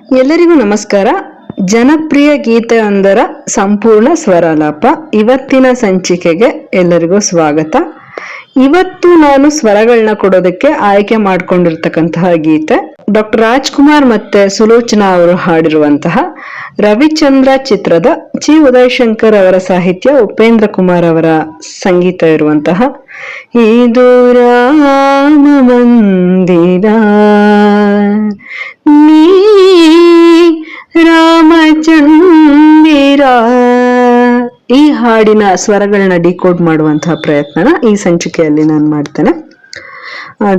ಎಲ್ಲರಿಗೂ ನಮಸ್ಕಾರ. ಜನಪ್ರಿಯ ಗೀತೆಯೊಂದರ ಸಂಪೂರ್ಣ ಸ್ವರಾಲಾಪ ಇವತ್ತಿನ ಸಂಚಿಕೆಗೆ ಎಲ್ಲರಿಗೂ ಸ್ವಾಗತ. ಇವತ್ತು ನಾನು ಸ್ವರಗಳನ್ನ ಕೊಡೋದಕ್ಕೆ ಆಯ್ಕೆ ಮಾಡ್ಕೊಂಡಿರ್ತಕ್ಕಂತಹ ಗೀತೆ ಡಾಕ್ಟರ್ ರಾಜ್ಕುಮಾರ್ ಮತ್ತೆ ಸುಲೋಚನಾ ಅವರು ಹಾಡಿರುವಂತಹ ರವಿಚಂದ್ರ ಚಿತ್ರದ ಚಿ ಉದಯಶಂಕರ್ ಅವರ ಸಾಹಿತ್ಯ, ಉಪೇಂದ್ರ ಕುಮಾರ್ ಅವರ ಸಂಗೀತ ಇರುವಂತಹ ಇದು ರಾಮ ಮಂದಿರ ನೀ ರಾಮಚಂದಿರ. ಈ ಹಾಡಿನ ಸ್ವರಗಳನ್ನ ಡಿಕೋಡ್ ಮಾಡುವಂತಹ ಪ್ರಯತ್ನನ ಈ ಸಂಚಿಕೆಯಲ್ಲಿ ನಾನು ಮಾಡ್ತೇನೆ.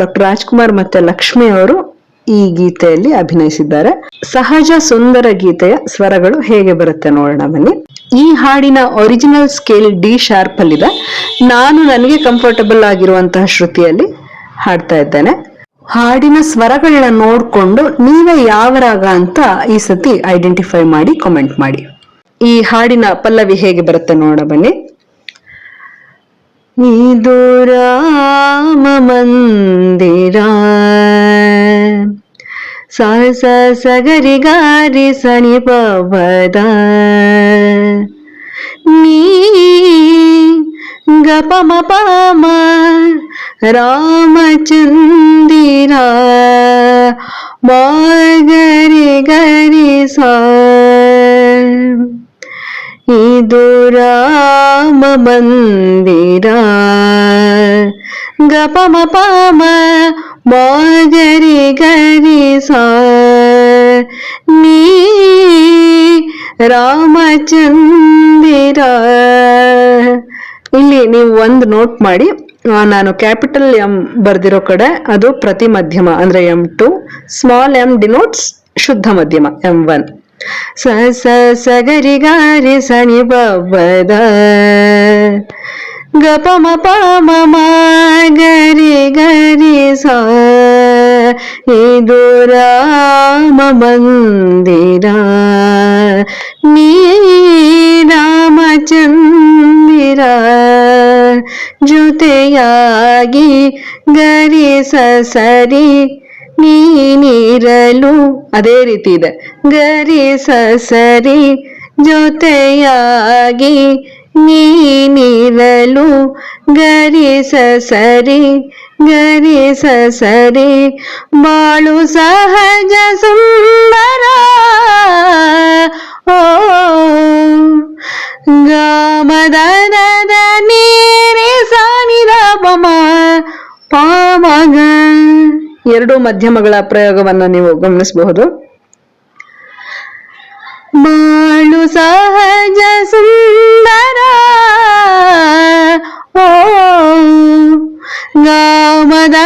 ಡಾಕ್ಟರ್ ರಾಜ್ಕುಮಾರ್ ಮತ್ತೆ ಲಕ್ಷ್ಮಿ ಅವರು ಈ ಗೀತೆಯಲ್ಲಿ ಅಭಿನಯಿಸಿದ್ದಾರೆ. ಸಹಜ ಸುಂದರ ಗೀತೆಯ ಸ್ವರಗಳು ಹೇಗೆ ಬರುತ್ತೆ ನೋಡೋಣ ಬನ್ನಿ. ಈ ಹಾಡಿನ ಒರಿಜಿನಲ್ ಸ್ಕೇಲ್ ಡಿ ಶಾರ್ಪ್ ಅಲ್ಲಿದೆ. ನಾನು ನನಗೆ ಕಂಫರ್ಟಬಲ್ ಆಗಿರುವಂತಹ ಶ್ರುತಿಯಲ್ಲಿ ಹಾಡ್ತಾ ಇದ್ದೇನೆ. ಹಾಡಿನ ಸ್ವರಗಳನ್ನ ನೋಡ್ಕೊಂಡು ನೀವೇ ಯಾವ ರಾಗ ಅಂತ ಈ ಸತಿ ಐಡೆಂಟಿಫೈ ಮಾಡಿ ಕಾಮೆಂಟ್ ಮಾಡಿ. ಈ ಹಾಡಿನ ಪಲ್ಲವಿ ಹೇಗೆ ಬರುತ್ತೆ ನೋಡ ಬನ್ನಿ. ಇದು ರಾಮ ಮಂದಿರ ಸ ಸ ಸಗರಿ ಗಾರಿ ಸನಿ ಪದ ನೀ ಗ ಪ ಮ ಪ ಮ ರಾಮಚಂದಿರ ಮ ಗರಿ ಗರಿ ಸ. ಇದು ರಾಮ ಮಂದಿರ ಗ ಪ ಮ ಪ ಮ ಮ ಗರಿ ಗರಿ ಸ ನೀ ರಾಮಚಂದಿರ. ಇಲ್ಲಿ ನೀವು ಒಂದು ನೋಟ್ ಮಾಡಿ, ನಾನು ಕ್ಯಾಪಿಟಲ್ ಎಂ ಬರ್ದಿರೋ ಕಡೆ ಅದು ಪ್ರತಿ ಮಧ್ಯಮ ಅಂದ್ರೆ M2, ಸ್ಮಾಲ್ ಎಂ ಡಿನೋಟ್ಸ್ ಶುದ್ಧ ಮಧ್ಯಮ M1. ಸ ಸ ಸಗರಿ ಗಾರಿ ಸನಿ ಬದ ಗ ಪ ಮ ಪ ಮ ಮ ಗರಿ ಗರಿ ಸ. ಇದು ರಾಮ ಮಂದಿರ ನೀ ರಾಮಚಂದಿರ ಜೊತೆಯಾಗಿ ಗರಿ ಸ ಸರಿ ನೀನಿರಲು. ಅದೇ ರೀತಿ ಇದೆ. ಗರಿ ಸ ಸರಿ ಜೊತೆಯಾಗಿ ನೀನಿರಲು ಗರಿ ಸ ಸರಿ ಗರಿ ಸ ಸರಿ ಬಾಳು ಸಹಜ ಸುಂದರ ಓ ಗಾಮದ ನೀರಿ ಸಾನಿದ ಪಮ ಪಾಮಗ. ಎರಡು ಮಧ್ಯಮಗಳ ಪ್ರಯೋಗವನ್ನು ನೀವು ಗಮನಿಸಬಹುದು. ಬಾಳು ಸಹಜ ಸುಂದರ ಓ ಗಾಮದ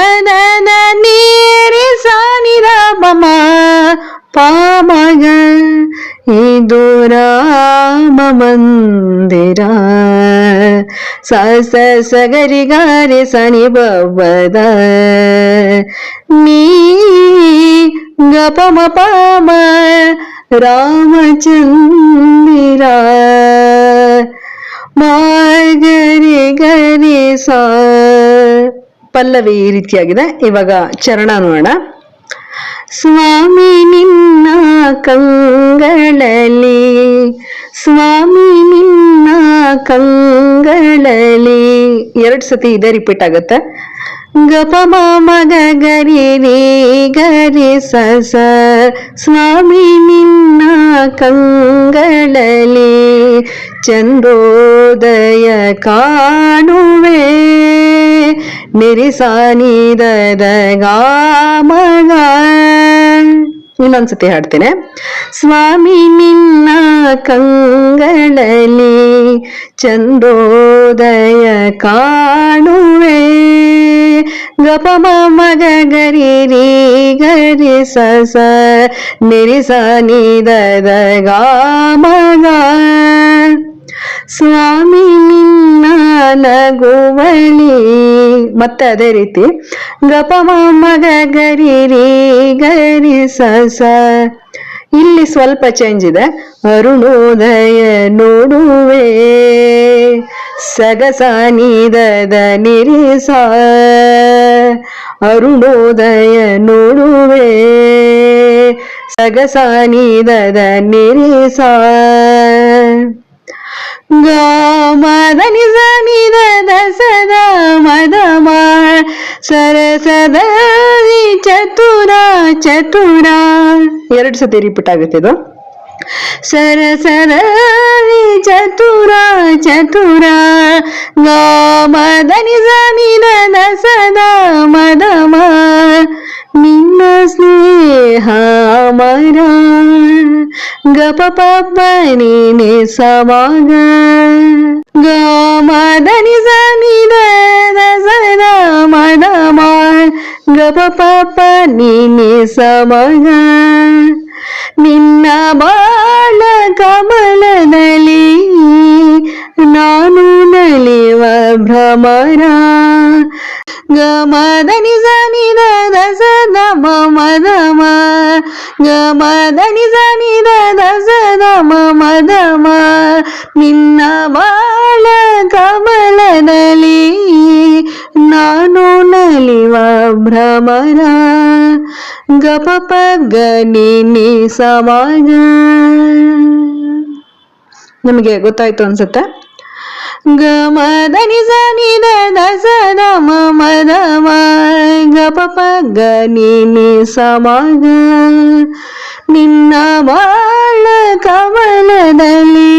ನೀರಿ ಸಾನಿದ ಪಮ ಪಾಮಗ. ಇದು ರಾಮ ಮಂದಿರ ಸ ಸ ಸಗರಿ ಗಾರಿ ಸನಿ ಬದ ನೀ ಗ ಪ ಮ ಪ ಮ ರಾಮಚಂದಿರ ಮ ಗರಿ ಗರಿ ಸ. ಪಲ್ಲವಿ ಈ ರೀತಿಯಾಗಿದೆ. ಇವಾಗ ಚರಣ ನೋಡೋಣ. ಸ್ವಾಮಿ ನಿನ್ನ ಕಂಗಳಲ್ಲಿ ಸ್ವಾಮಿ ನಿನ್ನ ಕಂಗಳಲ್ಲಿ. ಎರಡು ಸತಿ ಇದೇ ರಿಪೀಟ್ ಆಗತ್ತೆ. ಗ ಪ ಮ ಮ ಗ ಗರಿ ರೀ ಗರಿ ಸ ಸ ಸ್ವಾಮಿ ನಿನ್ನ ಕಂಗಳಲ್ಲಿ ಚಂದ್ರೋದಯ ಕಾಣುವೆ ನಿರಿಸಾನಿದ ಗಾಮಗ. ಇನ್ನೊಂದ್ಸತಿ ಹಾಡ್ತೇನೆ. ಸ್ವಾಮಿ ನಿನ್ನ ಕಂಗಳಲ್ಲಿ ಚಂದ್ರೋದಯ ಕಾಣುವೆ ಗ ಪ ಮ ಮ ಗ ಗರಿ ರೀ ಗರಿ ಸ ಸ ನಿರಿಸ ನಿದ ಗಾಮಗ. ಸ್ವಾಮಿ ನಿನ್ನ ನಗುವಳಿ. ಮತ್ತೆ ಅದೇ ರೀತಿ ಗ ಪ ಮ ಮ ಗ ಗರಿ ರೀ ಗರಿ ಸ ಸ. ಇಲ್ಲಿ ಸ್ವಲ್ಪ ಚೇಂಜ್ ಇದೆ. ಅರುಣೋದಯ ನೋಡುವೆ ಸಗಸ ನಿದ ನಿರಿಸ ಅರುಣೋದಯ ನೋಡುವೆ ಸಗಸ ನೀದದ ನಿರಿಸ ಗ ಮದ ನಿಜ ನಿದ ಸದ ಮದ ಸರಸದ ಚತುರ ಚತುರ 2 ಸತಿ ರಿಪೀಟ್ ಆಗುತ್ತೆ ಇದು. ಸರಸದ ಚತುರ ಚತುರ ಗ ಮದ ನಿಜ ನಿದ ಸದ ಮದ ನಿನ್ನ ಸ್ನೇಹ ಮರ ಗಪ ಪಪ ನೀನೆ ಸಮಾಗ ಗ ಮದ ನಿಜ ನಿದ ಸದ ಮದ ಗಪ ಪಪ ನೀನೆ ಸಮಾಗ ನಿನ್ನ ಬಾಳ ಕಮಲದಲ್ಲಿ ನಾನು ನಲಿವ ಭ್ರಮರ ಗ ಮದ ನಿಜ ನಿದ ಸದ ಮದ ಗ ಮದ ನಿಜ ನಿದ ಸದ ಮದ ನಿನ್ನ ಬಾಳ ಕಮಲದಲ್ಲಿ ನಾನು ನಲಿವ ಭ್ರಮರ ಗಪ ಪ ಗ ನಿ ಸಮಾಗ. ನಿಮಗೆ ಗೊತ್ತಾಯ್ತು ಅನ್ಸುತ್ತೆ. ಗ ಮದ ನಿಜ ನಿದ ಸದ ಮದ ಗಪ ಪ ಗ ನಿ ಸಮಾಗ ನಿನ್ನ ಬಾಳ ಕಮಲದಲ್ಲಿ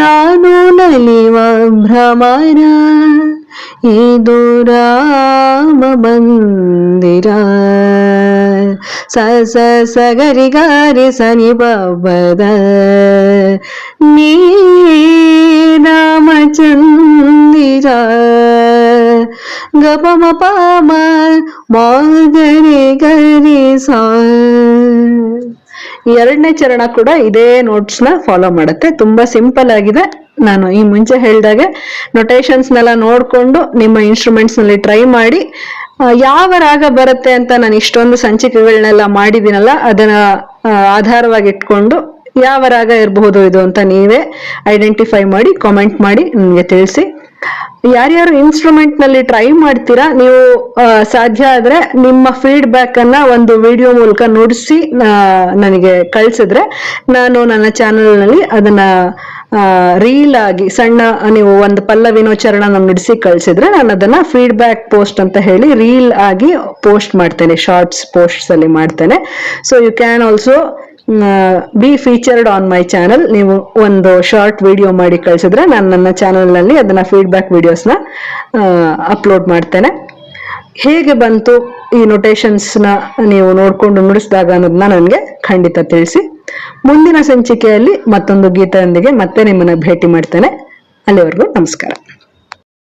ನಾನು ನಲಿವ ಭ್ರಮರ ಇದು ರಾಮ ಮಂದಿರ ಸ ಸ ಸಗರಿ ಗಾರಿ ಸನಿ ಬದ ನೀ ರಾಮಚಂದಿರ ಗಪ ಮ ಪ ಮ ಗರಿ ಗರಿ ಸ. 2ನೇ ಚರಣ ಕೂಡ ಇದೇ ನೋಟ್ಸ್ ನ ಫಾಲೋ ಮಾಡುತ್ತೆ. ತುಂಬಾ ಸಿಂಪಲ್ ಆಗಿದೆ. ನಾನು ಈ ಮುಂಚೆ ಹೇಳಿದಾಗೆ ನೊಟೇಶನ್ಸ್ನೆಲ್ಲ ನೋಡ್ಕೊಂಡು ನಿಮ್ಮ ಇನ್ಸ್ಟ್ರೂಮೆಂಟ್ಸ್ ನಲ್ಲಿ ಟ್ರೈ ಮಾಡಿ ಯಾವ ರಾಗ ಬರುತ್ತೆ ಅಂತ ನಾನು ಇಷ್ಟೊಂದು ಸಂಚಿಕೆಗಳನ್ನೆಲ್ಲ ಮಾಡಿದ್ದೀನಲ್ಲ ಅದನ್ನ ಆಧಾರವಾಗಿ ಇಟ್ಕೊಂಡು ಯಾವ ರಾಗ ಇರಬಹುದು ಇದು ಅಂತ ನೀವೇ ಐಡೆಂಟಿಫೈ ಮಾಡಿ ಕಾಮೆಂಟ್ ಮಾಡಿ ನನಗೆ ತಿಳಿಸಿ. ಯಾರ್ಯಾರು ಇನ್ಸ್ಟ್ರೂಮೆಂಟ್ ನಲ್ಲಿ ಟ್ರೈ ಮಾಡ್ತೀರಾ ನೀವು ಸಾಧ್ಯ ಆದ್ರೆ ನಿಮ್ಮ ಫೀಡ್ಬ್ಯಾಕ್ ಅನ್ನ ಒಂದು ವಿಡಿಯೋ ಮೂಲಕ ನುಡಿಸಿ ನನಗೆ ಕಳ್ಸಿದ್ರೆ ನಾನು ನನ್ನ ಚಾನೆಲ್ ನಲ್ಲಿ ಅದನ್ನ ರೀಲ್ ಆಗಿ ಸಣ್ಣ ನೀವು ಒಂದು ಪಲ್ಲವಿನೋ ಚರಣ ನುಡಿಸಿ ಕಳ್ಸಿದ್ರೆ ನಾನು ಅದನ್ನ ಫೀಡ್ಬ್ಯಾಕ್ ಪೋಸ್ಟ್ ಅಂತ ಹೇಳಿ ರೀಲ್ ಆಗಿ ಪೋಸ್ಟ್ ಮಾಡ್ತೇನೆ, ಶಾರ್ಟ್ಸ್ ಪೋಸ್ಟ್ಸ್ ಅಲ್ಲಿ ಮಾಡ್ತೇನೆ. So you can also be featured on my channel. ನೀವು ಒಂದು ಶಾರ್ಟ್ ವಿಡಿಯೋ ಮಾಡಿ ಕಳಿಸಿದ್ರೆ ನಾನು ನನ್ನ ಚಾನಲ್ ನಲ್ಲಿ ಅದನ್ನ ಫೀಡ್ಬ್ಯಾಕ್ ವಿಡಿಯೋಸ್ನ ಅಪ್ಲೋಡ್ ಮಾಡ್ತೇನೆ. ಹೇಗೆ ಬಂತು ಈ ನೊಟೇಶನ್ಸ್ ನ ನೀವು ನೋಡ್ಕೊಂಡು ನುಡಿಸಿದಾಗ ಅನ್ನೋದನ್ನ ನನಗೆ ಖಂಡಿತ ತಿಳಿಸಿ. ಮುಂದಿನ ಸಂಚಿಕೆಯಲ್ಲಿ ಮತ್ತೊಂದು ಗೀತೆಯೊಂದಿಗೆ ಮತ್ತೆ ನಿಮ್ಮನ್ನ ಭೇಟಿ ಮಾಡ್ತೇನೆ. ಅಲ್ಲಿವರೆಗೂ ನಮಸ್ಕಾರ.